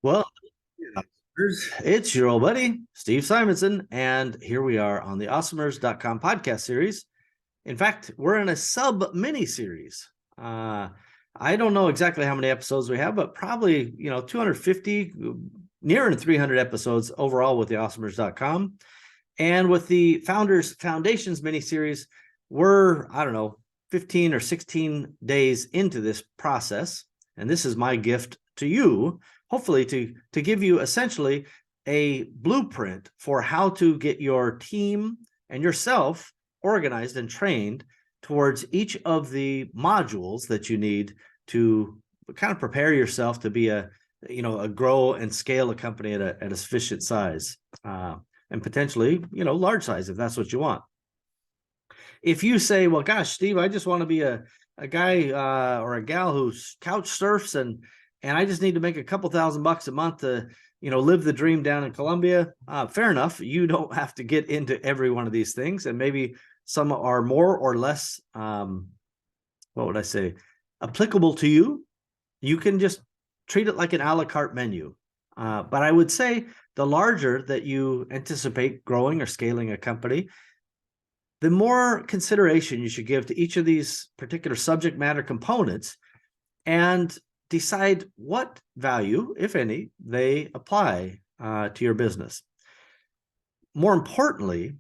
Well, it's your old buddy, Steve Simonson, and here we are on the awesomers.com podcast series. In fact, we're in a sub mini series. I don't know exactly how many episodes we have, but probably, 250, nearing 300 episodes overall with the awesomers.com. And with the Founders Foundations mini series, we're, I don't know, 15 or 16 days into this process. And this is my gift to you, hopefully to give you essentially a blueprint for how to get your team and yourself organized and trained towards each of the modules that you need to kind of prepare yourself to be a grow and scale a company at a sufficient size, and potentially large size if that's what you want. If you say, well, gosh, Steve, I just want to be a guy or a gal who couch surfs and I just need to make a couple $1,000 a month to live the dream down in Colombia, fair enough. You don't have to get into every one of these things, and maybe some are more or less what would I say, applicable to you. You can just treat it like an a la carte menu. But I would say the larger that you anticipate growing or scaling a company, the more consideration you should give to each of these particular subject matter components and decide what value, if any, they apply to your business. More importantly,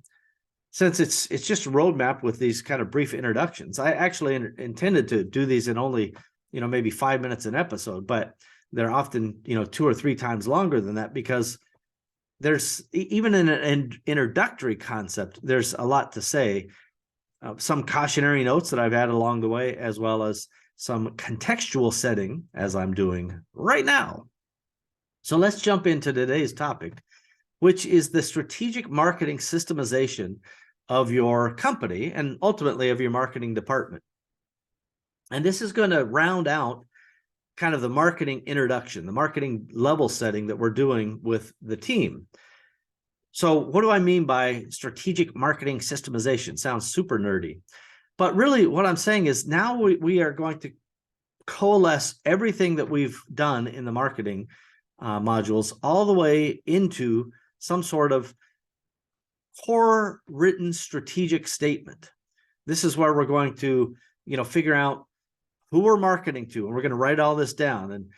since it's just a roadmap with these kind of brief introductions, I actually intended to do these in only maybe 5 minutes an episode, but they're often 2 or 3 times longer than that, because there's even in an introductory concept, there's a lot to say. Some cautionary notes that I've added along the way, as well as some contextual setting, as I'm doing right now. So let's jump into today's topic, which is the strategic marketing systemization of your company and ultimately of your marketing department. And this is going to round out kind of the marketing introduction, the marketing level setting that we're doing with the team. So what do I mean by strategic marketing systemization? Sounds super nerdy. But really what I'm saying is now we are going to coalesce everything that we've done in the marketing modules all the way into some sort of core written strategic statement. This is where we're going to, figure out who we're marketing to, and we're going to write all this down. And,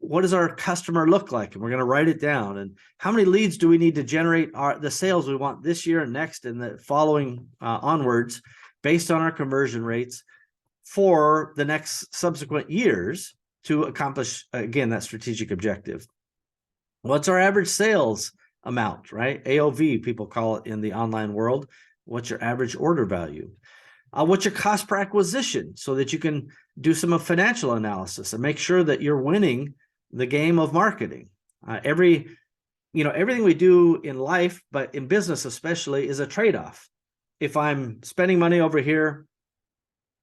what does our customer look like? And we're going to write it down. And how many leads do we need to generate the sales we want this year and next and the following onwards based on our conversion rates for the next subsequent years to accomplish, again, that strategic objective. What's our average sales amount, right? AOV, people call it in the online world. What's your average order value? What's your cost per acquisition, so that you can do some financial analysis and make sure that you're winning the game of marketing. Everything we do in life, but in business especially, is a trade-off. If I'm spending money over here,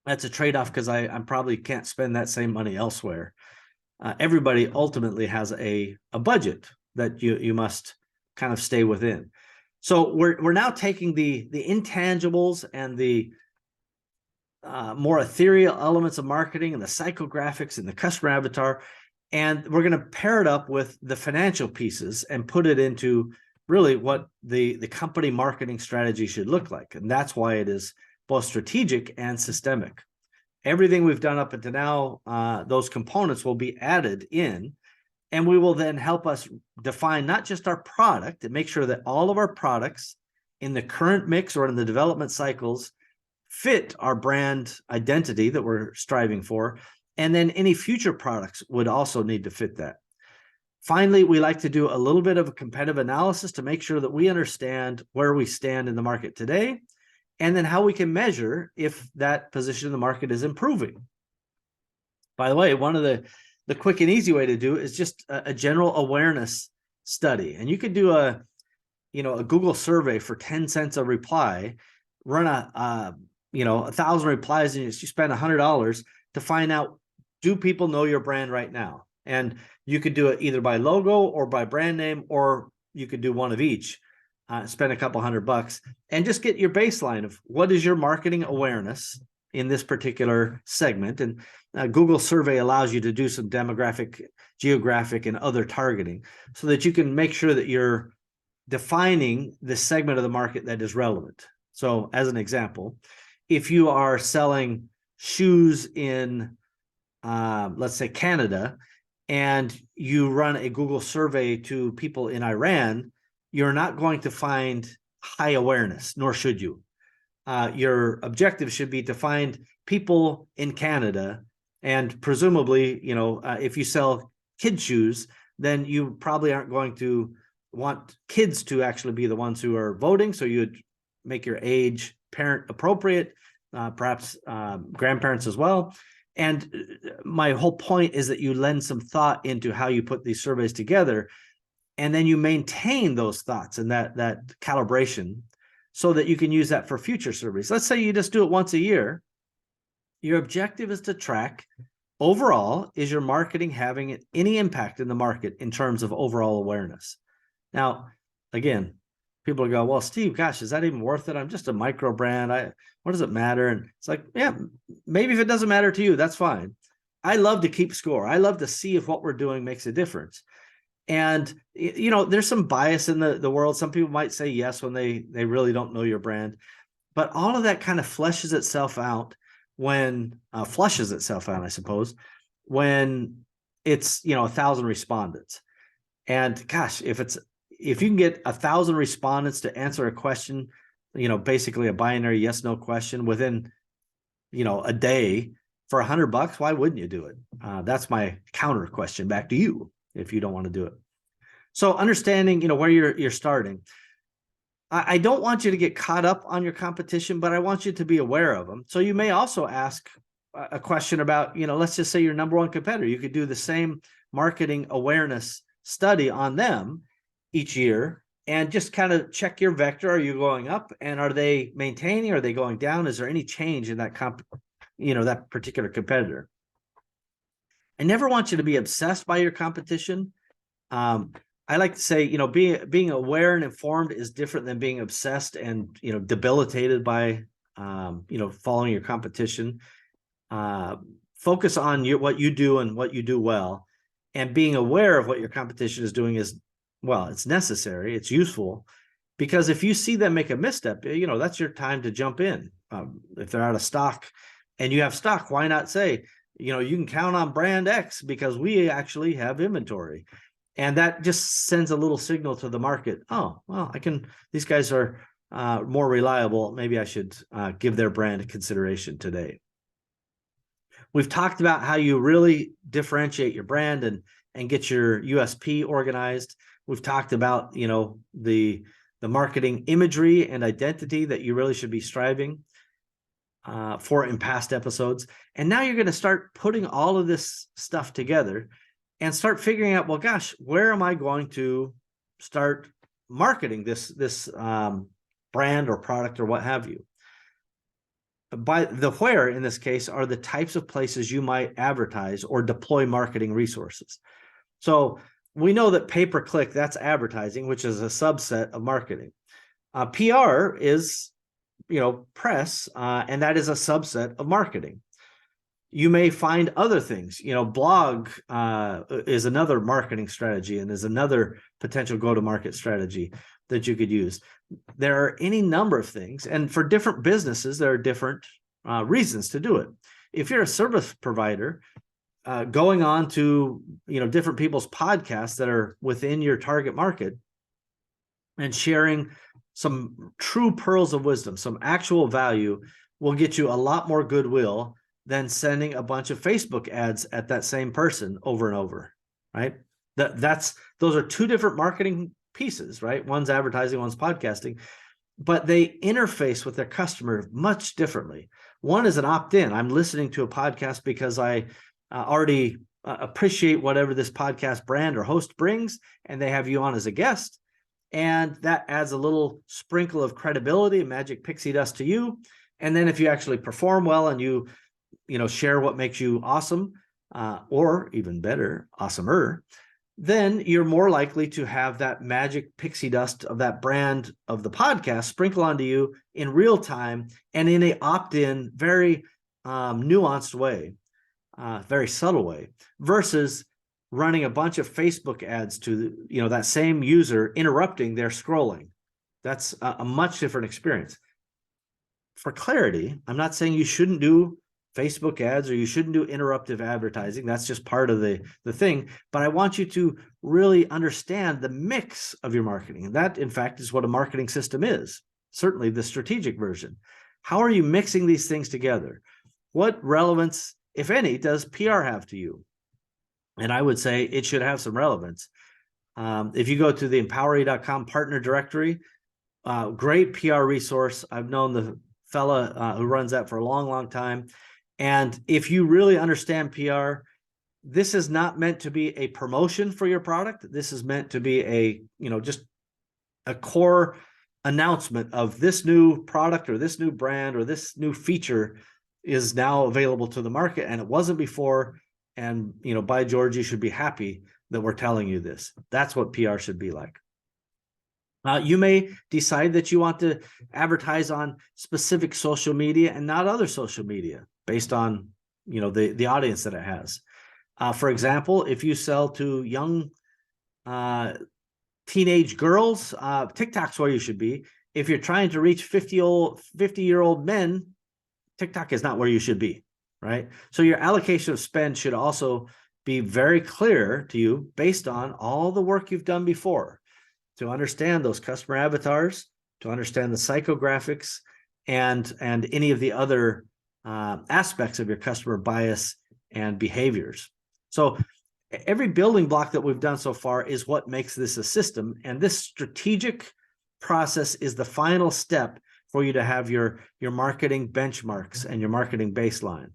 that's a trade-off because I probably can't spend that same money elsewhere. Everybody ultimately has a budget that you must kind of stay within. So we're now taking the intangibles and the more ethereal elements of marketing and the psychographics and the customer avatar, and we're going to pair it up with the financial pieces and put it into really what the company marketing strategy should look like. And that's why it is both strategic and systemic. Everything we've done up until now, those components will be added in, and we will then help us define not just our product and make sure that all of our products in the current mix or in the development cycles fit our brand identity that we're striving for, and then any future products would also need to fit that. Finally, we like to do a little bit of a competitive analysis to make sure that we understand where we stand in the market today, and then how we can measure if that position in the market is improving. By the way, one of the quick and easy way to do it is just a general awareness study. And you could do a Google survey for 10 cents a reply, run 1,000 replies, and you spend $100 to find out, do people know your brand right now? And you could do it either by logo or by brand name, or you could do one of each. Spend a couple $100 and just get your baseline of what is your marketing awareness in this particular segment. And Google survey allows you to do some demographic, geographic, and other targeting so that you can make sure that you're defining the segment of the market that is relevant. So as an example, if you are selling shoes in, let's say, Canada, and you run a Google survey to people in Iran, you're not going to find high awareness, nor should you. Your objective should be to find people in Canada, and presumably, if you sell kid shoes, then you probably aren't going to want kids to actually be the ones who are voting. So you'd make your age parent appropriate, perhaps grandparents as well. And my whole point is that you lend some thought into how you put these surveys together, and then you maintain those thoughts and that calibration so that you can use that for future surveys. Let's say you just do it once a year. Your objective is to track overall, is your marketing having any impact in the market in terms of overall awareness? Now, again, people go, well, Steve, gosh, is that even worth it? I'm just a micro brand. What does it matter? And it's like, yeah, maybe if it doesn't matter to you, that's fine. I love to keep score. I love to see if what we're doing makes a difference. And, there's some bias in the world. Some people might say yes when they really don't know your brand. But all of that kind of flushes itself out when I suppose, when it's, 1,000 respondents. And gosh, if you can get 1,000 respondents to answer a question, basically a binary yes, no question within, a day for $100, why wouldn't you do it? That's my counter question back to you if you don't want to do it. So understanding, where you're starting. I don't want you to get caught up on your competition, but I want you to be aware of them. So you may also ask a question about, let's just say your number one competitor. You could do the same marketing awareness study on them each year and just kind of check your vector. Are you going up, and are they maintaining? Are they going down? Is there any change in that that particular competitor? I never want you to be obsessed by your competition. I like to say, being aware and informed is different than being obsessed and, debilitated by, following your competition. Focus on what you do and what you do well, and being aware of what your competition is doing is, well, it's necessary. It's useful, because if you see them make a misstep, that's your time to jump in. If they're out of stock and you have stock, why not say, you can count on brand X because we actually have inventory. And that just sends a little signal to the market. Oh, well, these guys are more reliable. Maybe I should give their brand a consideration today. We've talked about how you really differentiate your brand and get your USP organized. We've talked about, the marketing imagery and identity that you really should be striving for in past episodes. And now you're going to start putting all of this stuff together and start figuring out, well, gosh, where am I going to start marketing this brand or product or what have you? By the where, in this case, are the types of places you might advertise or deploy marketing resources. So we know that pay-per-click, that's advertising, which is a subset of marketing. PR is, press, and that is a subset of marketing. You may find other things, blog is another marketing strategy and is another potential go-to-market strategy that you could use. There are any number of things, and for different businesses, there are different reasons to do it. If you're a service provider, going on to, different people's podcasts that are within your target market and sharing some true pearls of wisdom, some actual value, will get you a lot more goodwill than sending a bunch of Facebook ads at that same person over and over, right? Those are two different marketing pieces, right? One's advertising, one's podcasting, but they interface with their customer much differently. One is an opt-in. I'm listening to a podcast because I already appreciate whatever this podcast brand or host brings, and they have you on as a guest. And that adds a little sprinkle of credibility and magic pixie dust to you. And then if you actually perform well and you share what makes you awesome, or even better, awesomer, then you're more likely to have that magic pixie dust of that brand of the podcast sprinkle onto you in real time and in a opt-in, very nuanced way. very subtle way, versus running a bunch of Facebook ads to that same user, interrupting their scrolling. That's a much different experience. For clarity, I'm not saying you shouldn't do Facebook ads or you shouldn't do interruptive advertising. That's just part of the thing. But I want you to really understand the mix of your marketing. And that, in fact, is what a marketing system is, certainly the strategic version. How are you mixing these things together? What relevance, if any, does PR have to you? And I would say it should have some relevance. If you go to the empowery.com partner directory, great PR resource. I've known the fella who runs that for a long, long time. And if you really understand PR, this is not meant to be a promotion for your product. This is meant to be just a core announcement of this new product or this new brand or this new feature is now available to the market, and it wasn't before. And, by George, you should be happy that we're telling you this. That's what PR should be like. You may decide that you want to advertise on specific social media and not other social media based on, the audience that it has. For example, if you sell to young teenage girls, TikTok's where you should be. If you're trying to reach 50-year-old men, TikTok is not where you should be, right? So your allocation of spend should also be very clear to you based on all the work you've done before, to understand those customer avatars, to understand the psychographics, and any of the other aspects of your customer bias and behaviors. So every building block that we've done so far is what makes this a system. And this strategic process is the final step for you to have your marketing benchmarks and your marketing baseline.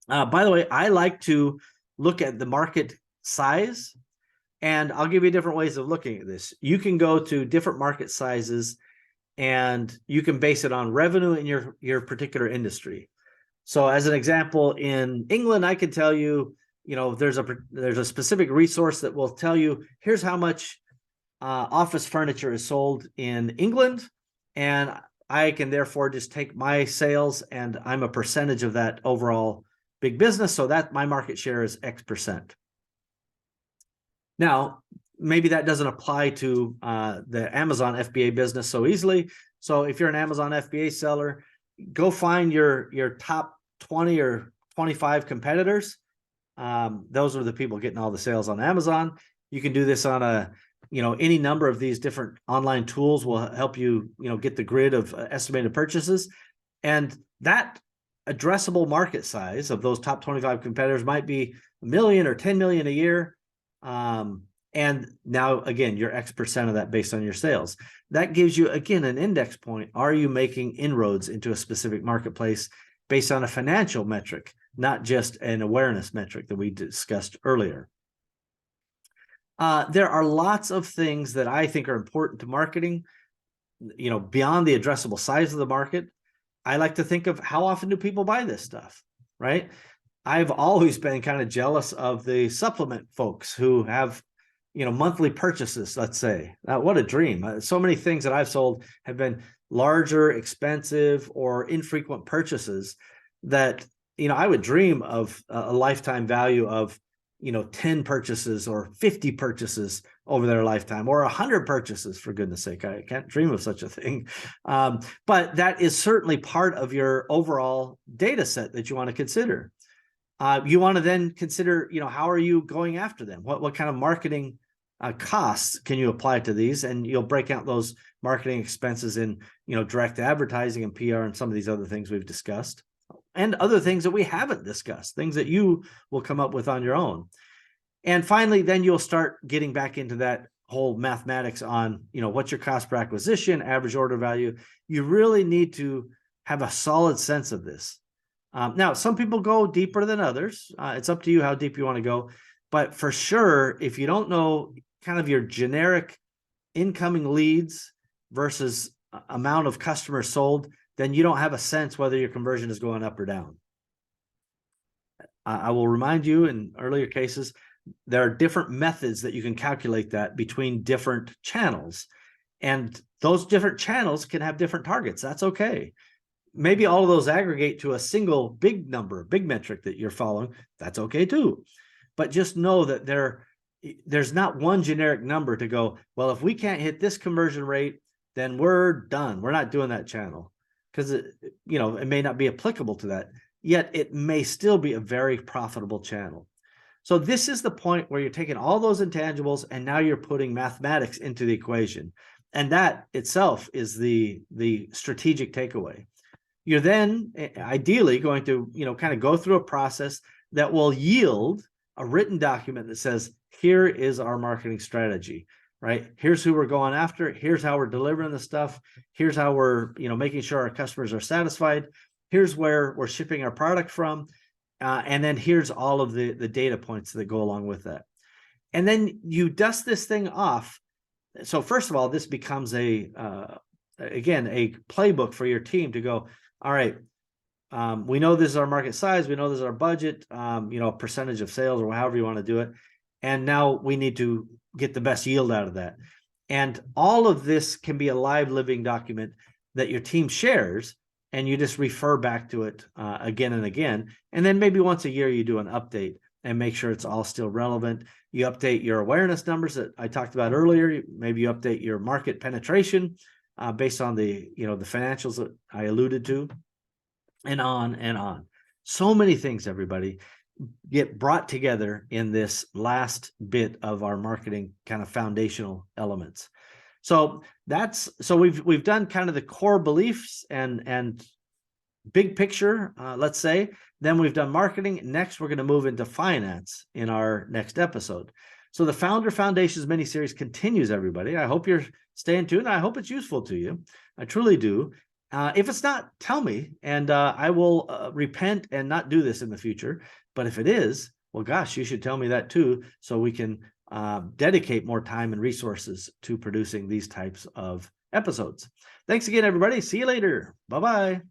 By the way, I like to look at the market size, and I'll give you different ways of looking at this. You can go to different market sizes and you can base it on revenue in your particular industry. So as an example, in England, I can tell you, there's a specific resource that will tell you, here's how much office furniture is sold in England, and I can therefore just take my sales and I'm a percentage of that overall big business, so that my market share is X percent. Now, maybe that doesn't apply to the Amazon FBA business so easily. So if you're an Amazon FBA seller, go find your top 20 or 25 competitors. Those are the people getting all the sales on Amazon. You can do this on any number of these different online tools will help you, get the grid of estimated purchases. And that addressable market size of those top 25 competitors might be $1 million or 10 million a year. And now, again, you're X percent of that based on your sales. That gives you, again, an index point. Are you making inroads into a specific marketplace based on a financial metric, not just an awareness metric that we discussed earlier? There are lots of things that I think are important to marketing, beyond the addressable size of the market. I like to think of how often do people buy this stuff, right? I've always been kind of jealous of the supplement folks who have, monthly purchases, let's say. What a dream. So many things that I've sold have been larger, expensive, or infrequent purchases that, I would dream of a lifetime value of, 10 purchases or 50 purchases over their lifetime, or 100 purchases, for goodness sake. I can't dream of such a thing. But that is certainly part of your overall data set that you want to consider. You want to then consider, how are you going after them? What kind of marketing costs can you apply to these? And you'll break out those marketing expenses in, direct advertising and PR and some of these other things we've discussed, and other things that we haven't discussed, things that you will come up with on your own. And finally, then you'll start getting back into that whole mathematics on, what's your cost per acquisition, average order value. You really need to have a solid sense of this. Now, some people go deeper than others. It's up to you how deep you want to go. But for sure, if you don't know kind of your generic incoming leads versus amount of customers sold, then you don't have a sense whether your conversion is going up or down. I will remind you, in earlier cases, there are different methods that you can calculate that between different channels. And those different channels can have different targets. That's okay. maybe all of those aggregate to a single big number, big metric that you're following. That's okay too. But just know that there's not one generic number to go, well, if we can't hit this conversion rate, then we're done. We're not doing that channel, because it may not be applicable to that, yet it may still be a very profitable channel. So this is the point where you're taking all those intangibles and now you're putting mathematics into the equation. And that itself is the strategic takeaway. You're then ideally going to, kind of go through a process that will yield a written document that says, here is our marketing strategy, right? Here's who we're going after. Here's how we're delivering the stuff. Here's how we're, making sure our customers are satisfied. Here's where we're shipping our product from. And then here's all of the data points that go along with that. And then you dust this thing off. So first of all, this becomes again, a playbook for your team to go, all right, we know this is our market size. We know this is our budget, percentage of sales or however you want to do it. And now we need to get the best yield out of that. And all of this can be a live living document that your team shares, and you just refer back to it again and again. And then maybe once a year, you do an update and make sure it's all still relevant. You update your awareness numbers that I talked about earlier. Maybe you update your market penetration based on the financials that I alluded to, and on and on. So many things, everybody, get brought together in this last bit of our marketing kind of foundational elements. So we've done kind of the core beliefs and big picture, let's say. Then we've done marketing. Next, we're going to move into finance in our next episode. So the Founder Foundations mini-series continues, everybody. I hope you're staying tuned. I hope it's useful to you. I truly do. If it's not, tell me, and I will repent and not do this in the future. But if it is, well, gosh, you should tell me that too, so we can dedicate more time and resources to producing these types of episodes. Thanks again, everybody. See you later. Bye-bye.